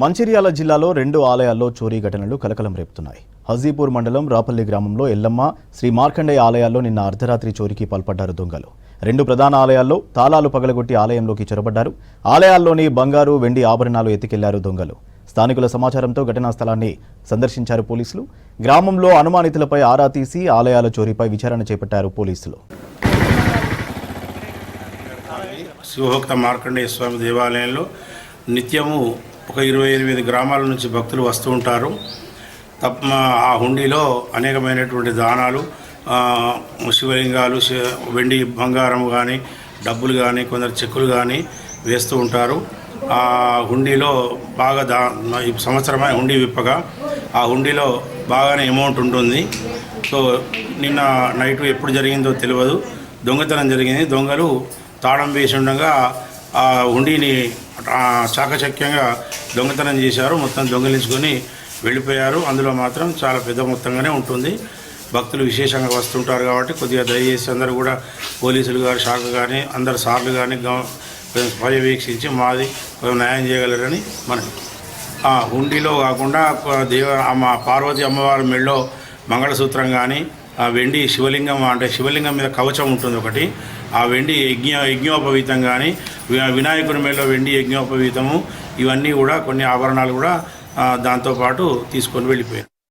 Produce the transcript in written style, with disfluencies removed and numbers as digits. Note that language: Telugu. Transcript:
మంచిర్యాల జిల్లాలో 2 ఆలయాల్లో చోరీ ఘటనలు కలకలం రేపుతున్నాయి. హజీపూర్ మండలం రాపల్లి గ్రామంలో ఎల్లమ్మ, శ్రీ మార్కండేయ ఆలయాల్లో నిన్న అర్ధరాత్రి చోరీకి పాల్పడ్డారు దొంగలు. 2 ప్రధాన ఆలయాల్లో తాళాలు పగలగొట్టి ఆలయంలోకి చొరబడ్డారు. ఆలయాల్లోని బంగారు, వెండి ఆభరణాలు ఎత్తుకెళ్లారు దొంగలు. స్థానికుల సమాచారంతో ఘటనా స్థలాన్ని సందర్శించారు పోలీసులు. గ్రామంలో అనుమానితులపై ఆరా తీసి ఆలయాల చోరీపై విచారణ చేపట్టారు పోలీసులు. శివభక్త మార్కండేయ స్వామి దేవాలయంలో నిత్యము ఒక 28 గ్రామాల నుంచి భక్తులు వస్తూ ఉంటారు. ఆ హుండీలో అనేకమైనటువంటి దానాలు, శివలింగాలు, వెండి బంగారం కానీ, డబ్బులు కానీ, కొందరు చెక్కులు కానీ వేస్తూ ఉంటారు. ఆ హుండీలో బాగా ఈ సంవత్సరమైన హుండీ విప్పగా ఆ హుండీలో బాగానే అమౌంట్ ఉంటుంది. సో నిన్న నైట్ ఎప్పుడు జరిగిందో తెలియదు, దొంగతనం జరిగింది. దొంగలు తాళం వేసి ఉండగా ఆ హుండీని చాకచక్యంగా దొంగతనం చేశారు. మొత్తం దొంగలించుకొని వెళ్ళిపోయారు. అందులో మాత్రం చాలా పెద్ద మొత్తంగానే ఉంటుంది. భక్తులు విశేషంగా వస్తుంటారు కాబట్టి కొద్దిగా దయచేసి అందరూ కూడా పోలీసులు గారు, శాఖ కానీ, అందరు సార్లు కానీ పర్యవేక్షించి మాది న్యాయం చేయగలరని మనకి. హుండీలో కాకుండా మా పార్వతి అమ్మవారి మెళ్ళో మంగళసూత్రం కానీ, ఆ వెండి శివలింగం, అంటే శివలింగం మీద కవచం ఉంటుంది ఒకటి, ఆ వెండి యజ్ఞోపవీతం కానీ, వినాయకుని మీద వెండి యజ్ఞోపవీతము, ఇవన్నీ కూడా కొన్ని ఆభరణాలు కూడా దాంతోపాటు తీసుకొని వెళ్ళిపోయారు.